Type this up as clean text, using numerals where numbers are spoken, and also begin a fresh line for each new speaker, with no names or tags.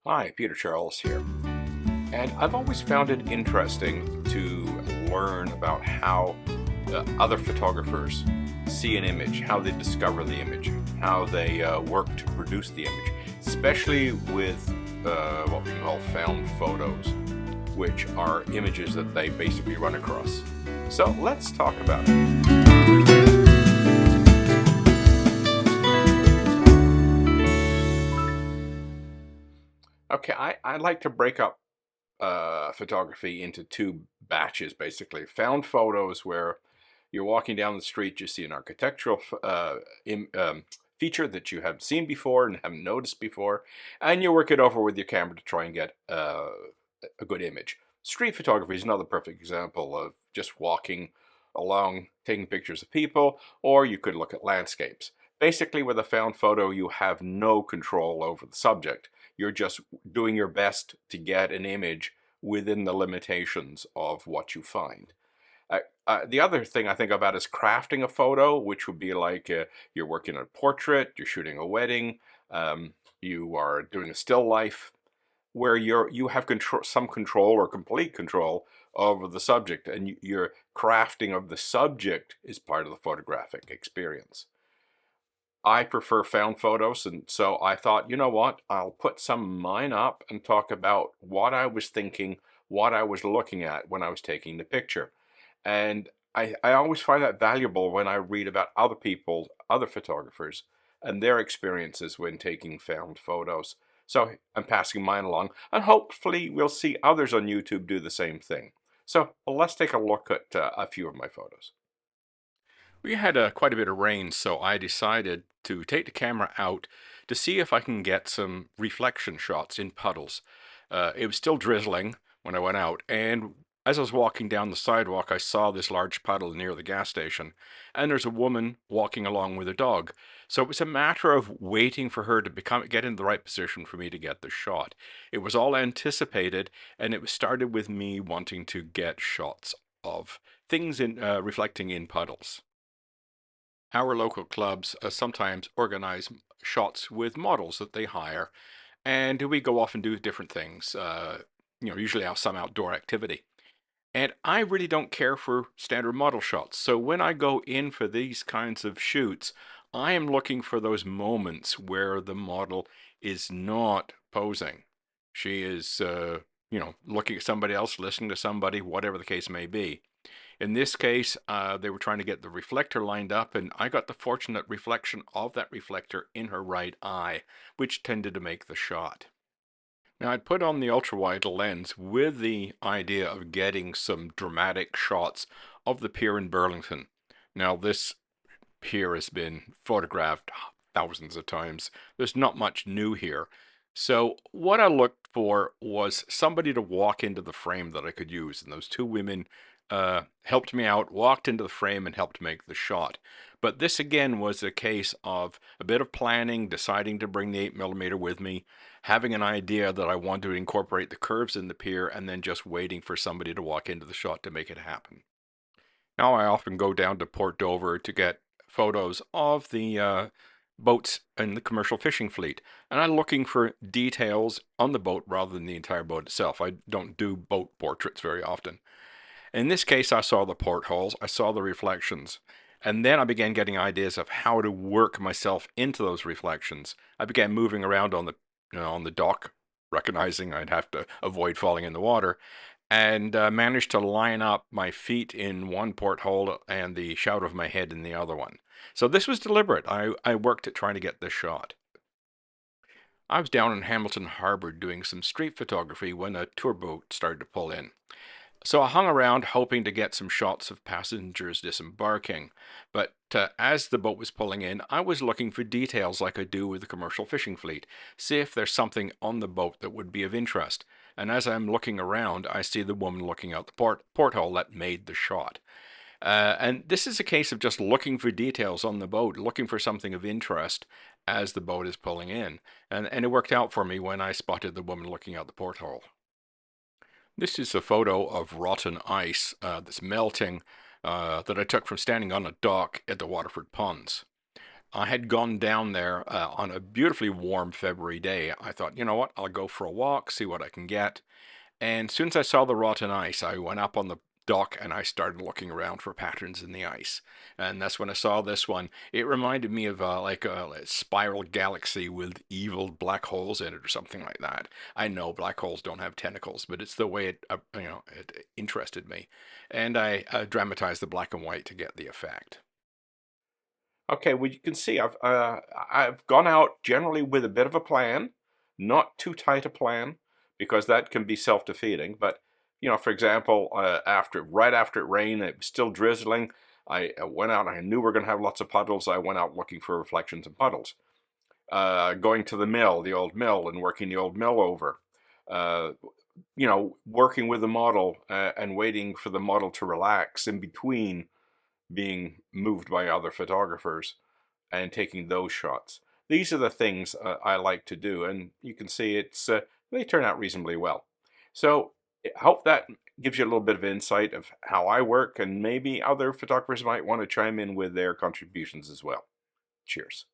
Hi, Peter Charles here. And I've always found it interesting to learn about how other photographers see an image, how they discover the image, how they work to produce the image, especially with what we call found photos, which are images that they basically run across. So let's talk about it. Okay, I like to break up photography into two batches, basically. Found photos where you're walking down the street, you see an architectural feature that you haven't seen before and haven't noticed before, and you work it over with your camera to try and get a good image. Street photography is another perfect example of just walking along, taking pictures of people, or you could look at landscapes. Basically, with a found photo, you have no control over the subject. You're just doing your best to get an image within the limitations of what you find. The other thing I think about is crafting a photo, which would be like you're working on a portrait, you're shooting a wedding, you are doing a still life, where you have some control or complete control over the subject, and your crafting of the subject is part of the photographic experience. I prefer found photos, and so I thought, you know what, I'll put some of mine up and talk about what I was thinking, what I was looking at when I was taking the picture. And I always find that valuable when I read about other people, other photographers, and their experiences when taking found photos. So I'm passing mine along, and hopefully we'll see others on YouTube do the same thing. So let's take a look at a few of my photos. We had quite a bit of rain, so I decided to take the camera out to see if I can get some reflection shots in puddles. It was still drizzling when I went out, and as I was walking down the sidewalk, I saw this large puddle near the gas station, and there's a woman walking along with a dog. So it was a matter of waiting for her to get in the right position for me to get the shot. It was all anticipated, and it was started with me wanting to get shots of things in reflecting in puddles. Our local clubs sometimes organize shots with models that they hire, and we go off and do different things. Usually have some outdoor activity. And I really don't care for standard model shots. So when I go in for these kinds of shoots, I am looking for those moments where the model is not posing. She is, looking at somebody else, listening to somebody, whatever the case may be. In this case, they were trying to get the reflector lined up, and I got the fortunate reflection of that reflector in her right eye, which tended to make the shot. Now, I'd put on the ultra-wide lens with the idea of getting some dramatic shots of the pier in Burlington. Now, this pier has been photographed thousands of times. There's not much new here. So what I looked for was somebody to walk into the frame that I could use, and those two women helped me out, walked into the frame, and helped make the shot. But this again was a case of a bit of planning, deciding to bring the 8mm with me, having an idea that I wanted to incorporate the curves in the pier, and then just waiting for somebody to walk into the shot to make it happen. Now I often go down to Port Dover to get photos of the boats in the commercial fishing fleet, and I'm looking for details on the boat rather than the entire boat itself. I don't do boat portraits very often. In this case, I saw the portholes, I saw the reflections, and then I began getting ideas of how to work myself into those reflections. I began moving around on the dock, recognizing I'd have to avoid falling in the water, and managed to line up my feet in one porthole and the shout of my head in the other one. So this was deliberate. I worked at trying to get this shot. I was down in Hamilton Harbor doing some street photography when a tour boat started to pull in. So I hung around hoping to get some shots of passengers disembarking, but as the boat was pulling in, I was looking for details like I do with the commercial fishing fleet, see if there's something on the boat that would be of interest. And as I'm looking around, I see the woman looking out the porthole that made the shot. And this is a case of just looking for details on the boat, looking for something of interest as the boat is pulling in. And it worked out for me when I spotted the woman looking out the porthole. This is a photo of rotten ice that's melting that I took from standing on a dock at the Waterford Ponds. I had gone down there on a beautifully warm February day. I thought, you know what, I'll go for a walk, see what I can get. And as soon as I saw the rotten ice, I went up on the dock and I started looking around for patterns in the ice. And that's when I saw this one. It reminded me of like a spiral galaxy with evil black holes in it or something like that. I know black holes don't have tentacles, but it's the way it, it interested me. And I dramatized the black and white to get the effect. Okay, well you can see I've gone out generally with a bit of a plan, not too tight a plan, because that can be self-defeating. But for example, right after it rained, it was still drizzling. I went out. I knew we are going to have lots of puddles. I went out looking for reflections and puddles. Going to the mill, the old mill, and working the old mill over. Uh, working with the model and waiting for the model to relax in between being moved by other photographers and taking those shots. These are the things I like to do, and you can see they turn out reasonably well. So I hope that gives you a little bit of insight of how I work, and maybe other photographers might want to chime in with their contributions as well. Cheers.